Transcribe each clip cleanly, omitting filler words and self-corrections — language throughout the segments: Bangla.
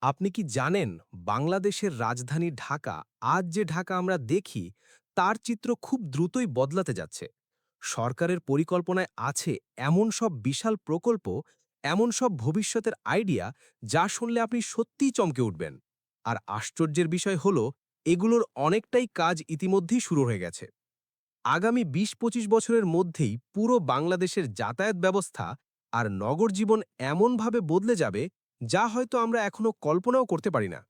আপনি কি জানেন বাংলাদেশের রাজধানী ঢাকা আজ যে ঢাকা আমরা দেখি তার চিত্র খুব দ্রুতই বদলাতে যাচ্ছে। সরকারের পরিকল্পনায় আছে এমন সব বিশাল প্রকল্প, এমন সব ভবিষ্যতের আইডিয়া যা শুনলে আপনি সত্যিই চমকে উঠবেন। আর আশ্চর্যের বিষয় হলো এগুলোর অনেকটাই কাজ ইতিমধ্যেই শুরু হয়ে গেছে। আগামী ২০-২৫ বছরের মধ্যেই পুরো বাংলাদেশের যাতায়াত ব্যবস্থা আর নগর জীবন এমনভাবে বদলে যাবে যা হয়তো আমরা এখনো কল্পনাও করতে পারি না।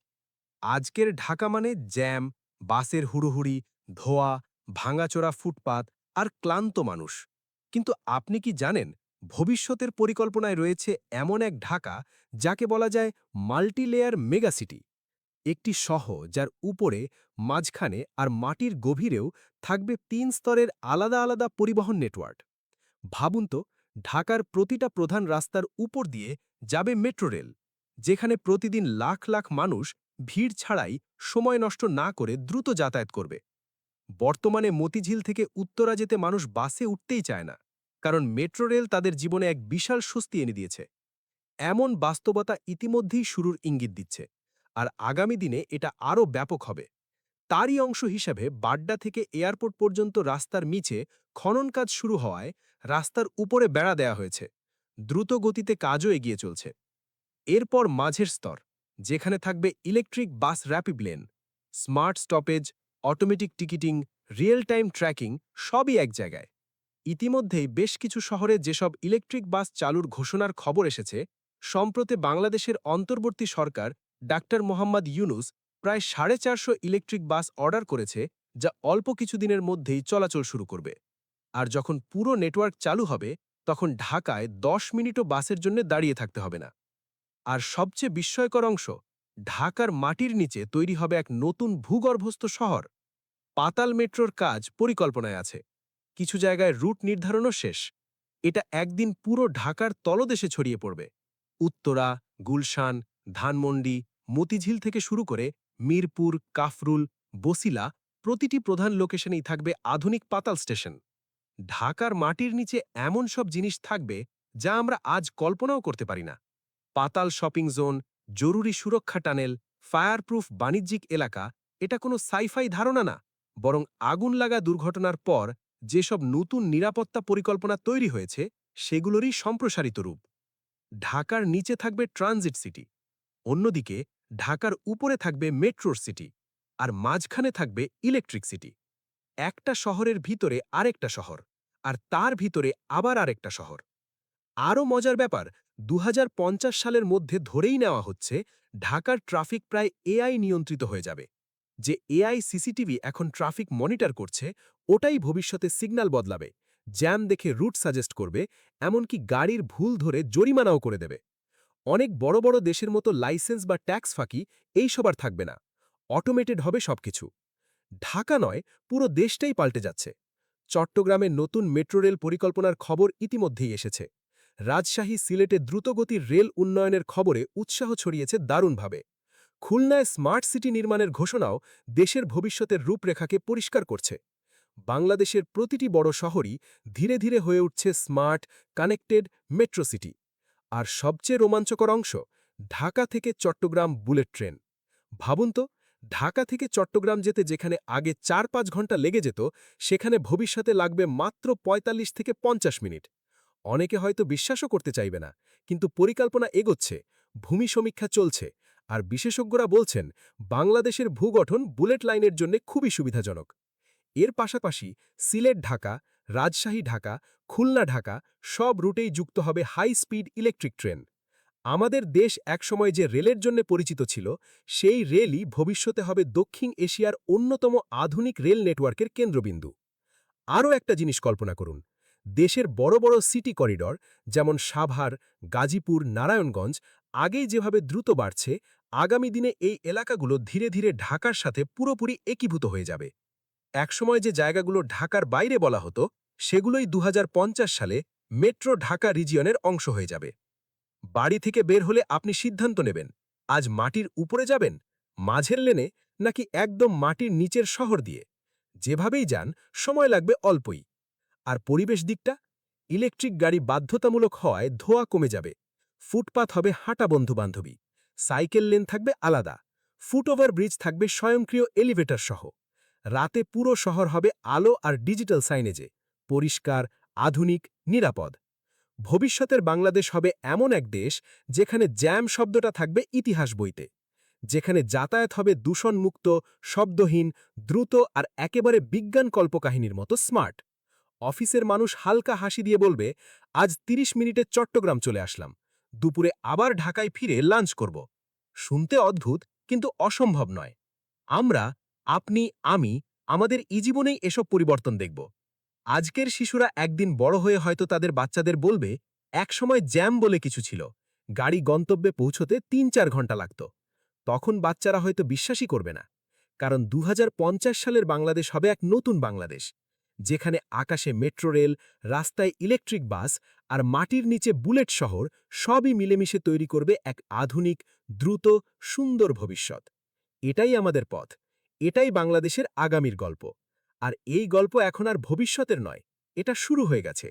আজকের ঢাকা মানে জ্যাম, বাসের হুড়োহুড়ি, ধোয়া, ভাঙাচোরা ফুটপাত আর ক্লান্ত মানুষ। কিন্তু আপনি কি জানেন ভবিষ্যতের পরিকল্পনায় রয়েছে এমন এক ঢাকা যাকে বলা যায় মাল্টিলেয়ার মেগাসিটি, একটি শহর যার উপরে, মাঝখানে আর মাটির গভীরেও থাকবে ৩ স্তরের আলাদা আলাদা পরিবহন নেটওয়ার্ক। ভাবুন তো, ঢাকার প্রতিটা প্রধান রাস্তার উপর দিয়ে যাবে মেট্রো রেল, যেখানে প্রতিদিন লাখ লাখ মানুষ ভিড় ছাড়াই সময় নষ্ট না করে দ্রুত যাতায়াত করবে। বর্তমানে মতিঝিল থেকে উত্তরা যেতে মানুষ বাসে উঠতেই চায় না, কারণ মেট্রো রেল তাদের জীবনে এক বিশাল স্বস্তি এনে দিয়েছে। এমন বাস্তবতা ইতিমধ্যেই শুরুর ইঙ্গিত দিচ্ছে, আর আগামী দিনে এটা আরও ব্যাপক হবে। তারই অংশ হিসাবে বাড্ডা থেকে এয়ারপোর্ট পর্যন্ত রাস্তার নিচে খনন কাজ শুরু হওয়ায় রাস্তার উপরে বেড়া দেয়া হয়েছে। দ্রুত গতিতে কাজও এগিয়ে চলছে। এরপর মাঝের স্তর, যেখানে থাকবে electric bus rapid lane, smart stoppage, automatic ticketing, real time tracking, সবই এক জায়গায়। ইতিমধ্যেই বেশ কিছু শহরে যেসব ইলেকট্রিক বাস চালুর ঘোষণার খবর এসেছে, সম্প্রতি বাংলাদেশের অন্তর্বর্তী সরকার ডাক্তার মোহাম্মদ ইউনুস প্রায় 450 ইলেকট্রিক বাস অর্ডার করেছে, যা অল্প কিছুদিনের মধ্যেই চলাচল শুরু করবে। আর যখন পুরো নেটওয়ার্ক চালু হবে, তখন ঢাকায় 10 মিনিটও বাসের জন্য দাঁড়িয়ে থাকতে হবে না। আর সবচেয়ে বিস্ময়কর অংশ, ঢাকার মাটির নিচে তৈরি হবে এক নতুন ভূগর্ভস্থ শহর। পাতাল মেট্রোর কাজ পরিকল্পনায় আছে, কিছু জায়গায় রুট নির্ধারণও শেষ। এটা একদিন পুরো ঢাকার তলদেশে ছড়িয়ে পড়বে। উত্তরা, গুলশান, ধানমন্ডি, মতিঝিল থেকে শুরু করে মিরপুর, কাফরুল, বসিলা, প্রতিটি প্রধান লোকেশনেই থাকবে আধুনিক পাতাল স্টেশন। ঢাকার মাটির নিচে এমন সব জিনিস থাকবে যা আমরা আজ কল্পনাও করতে পারি না। পাতাল শপিং জোন, জরুরি সুরক্ষা টানেল, ফায়ারপ্রুফ বাণিজ্যিক এলাকা, এটা কোনো সাইফাই ধারণা না, বরং আগুন লাগা দুর্ঘটনার পর যেসব নতুন নিরাপত্তা পরিকল্পনা তৈরি হয়েছে সেগুলোরই সম্প্রসারিত রূপ। ঢাকার নিচে থাকবে ট্রানজিট সিটি, অন্যদিকে ঢাকার উপরে থাকবে মেট্রোর সিটি, আর মাঝখানে থাকবে ইলেকট্রিক সিটি। একটা শহরের ভিতরে আরেকটা শহর, আর তার ভিতরে আবার আরেকটা শহর। আরও মজার ব্যাপার, ২০৫০ সালের মধ্যে ধরেই নেওয়া হচ্ছে ঢাকার ট্রাফিক প্রায় এআই নিয়ন্ত্রিত হয়ে যাবে। যে এআই সিসিটিভি এখন ট্রাফিক মনিটর করছে, ওটাই ভবিষ্যতে সিগন্যাল বদলাবে, জ্যাম দেখে রুট সাজেস্ট করবে, এমনকি গাড়ির ভুল ধরে জরিমানাও করে দেবে। অনেক বড় বড় দেশের মতো লাইসেন্স বা ট্যাক্স ফাঁকি এইসব আর থাকবে না। অটোমেটেড হবে সবকিছু। ঢাকা নয়, পুরো দেশটাই পাল্টে যাচ্ছে। চট্টগ্রামের নতুন মেট্রো রেল পরিকল্পনার খবর ইতিমধ্যেই এসেছে। রাজশাহী, সিলেটে দ্রুতগতির রেল উন্নয়নের খবরে উৎসাহ ছড়িয়েছে দারুণভাবে। খুলনায় স্মার্ট সিটি নির্মাণের ঘোষণাও দেশের ভবিষ্যতের রূপরেখাকে পরিষ্কার করছে। বাংলাদেশের প্রতিটি বড় শহরই ধীরে ধীরে হয়ে উঠছে স্মার্ট, কানেক্টেড মেট্রো সিটি। আর সবচেয়ে রোমাঞ্চকর অংশ, ঢাকা থেকে চট্টগ্রাম বুলেট ট্রেন। ভাবুন তো, ঢাকা থেকে চট্টগ্রাম যেতে যেখানে আগে ৪-৫ ঘন্টা লেগে যেত, সেখানে ভবিষ্যতে লাগবে মাত্র ৪৫ থেকে ৫০ মিনিট। অনেকে হয়তো বিশ্বাসও করতে চাইবে না, কিন্তু পরিকল্পনা এগোচ্ছে, ভূমি সমীক্ষা চলছে, আর বিশেষজ্ঞরা বলছেন বাংলাদেশের ভূগঠন বুলেট লাইনের জন্য খুবই সুবিধাজনক। এর পাশাপাশি সিলেট ঢাকা, রাজশাহী ঢাকা, খুলনা ঢাকা সব রুটেই যুক্ত হবে হাই স্পিড ইলেকট্রিক ট্রেন। আমাদের দেশ একসময় যে রেলের জন্য পরিচিত ছিল, সেই রেলই ভবিষ্যতে হবে দক্ষিণ এশিয়ার অন্যতম আধুনিক রেল নেটওয়ার্কের কেন্দ্রবিন্দু। আরও একটা জিনিস কল্পনা করুন, দেশের বড় বড় সিটি করিডর যেমন সাভার, গাজীপুর, নারায়ণগঞ্জ আগেই যেভাবে দ্রুত বাড়ছে, আগামী দিনে এই এলাকাগুলো ধীরে ধীরে ঢাকার সাথে পুরোপুরি একীভূত হয়ে যাবে। একসময় যে জায়গাগুলো ঢাকার বাইরে বলা হতো, সেগুলোই ২০৫০ সালে মেট্রো ঢাকা রিজিয়নের অংশ হয়ে যাবে। বাড়ি থেকে বের হলে আপনি সিদ্ধান্ত নেবেন, আজ মাটির উপরে যাবেন, মাঝের লেনে, নাকি একদম মাটির নিচের শহর দিয়ে। যেভাবেই যান, সময় লাগবে অল্পই। আর পরিবেশ দিকটা, ইলেকট্রিক গাড়ি বাধ্যতামূলক হওয়ায় ধোঁয়া কমে যাবে, ফুটপাত হবে হাঁটা বন্ধু-বান্ধবী, সাইকেল লেন থাকবে আলাদা, ফুটওভার ব্রিজ থাকবে স্বয়ংক্রিয় এলিভেটর সহ। রাতে পুরো শহর হবে আলো আর ডিজিটাল সাইনেজে, পরিষ্কার, আধুনিক, নিরাপদ। ভবিষ্যতের বাংলাদেশ হবে এমন এক দেশ যেখানে জ্যাম শব্দটা থাকবে ইতিহাস বইতে, যেখানে যাতায়াত হবে দূষণমুক্ত, শব্দহীন, দ্রুত আর একেবারে বিজ্ঞান কল্পকাহিনীর মতো স্মার্ট। অফিসের মানুষ হালকা হাসি দিয়ে বলবে, আজ ৩০ মিনিটে চট্টগ্রাম চলে আসলাম, দুপুরে আবার ঢাকায় ফিরে লাঞ্চ করব। শুনতে অদ্ভুত, কিন্তু অসম্ভব নয়। আমরা, আপনি, আমি, আমাদের জীবনেই এসব পরিবর্তন দেখব। আজকের শিশুরা একদিন বড় হয়ে হয়তো তাদের বাচ্চাদের বলবে, একসময় জ্যাম বলে কিছু ছিল, গাড়ি গন্তব্যে পৌঁছতে ৩-৪ ঘন্টা লাগত। তখন বাচ্চারা হয়তো বিশ্বাসই করবে না, কারণ ২০৫০ সালের বাংলাদেশ হবে এক নতুন বাংলাদেশ, যেখানে আকাশে মেট্রো রেল, রাস্তায় ইলেকট্রিক বাস আর মাটির নিচে বুলেট শহর সবই মিলেমিশে তৈরি করবে এক আধুনিক, দ্রুত, সুন্দর ভবিষ্যৎ। এটাই আমাদের পথ, এটাই বাংলাদেশের আগামীর গল্প। আর এই গল্প এখন আর ভবিষ্যতের নয়, এটা শুরু হয়ে গেছে।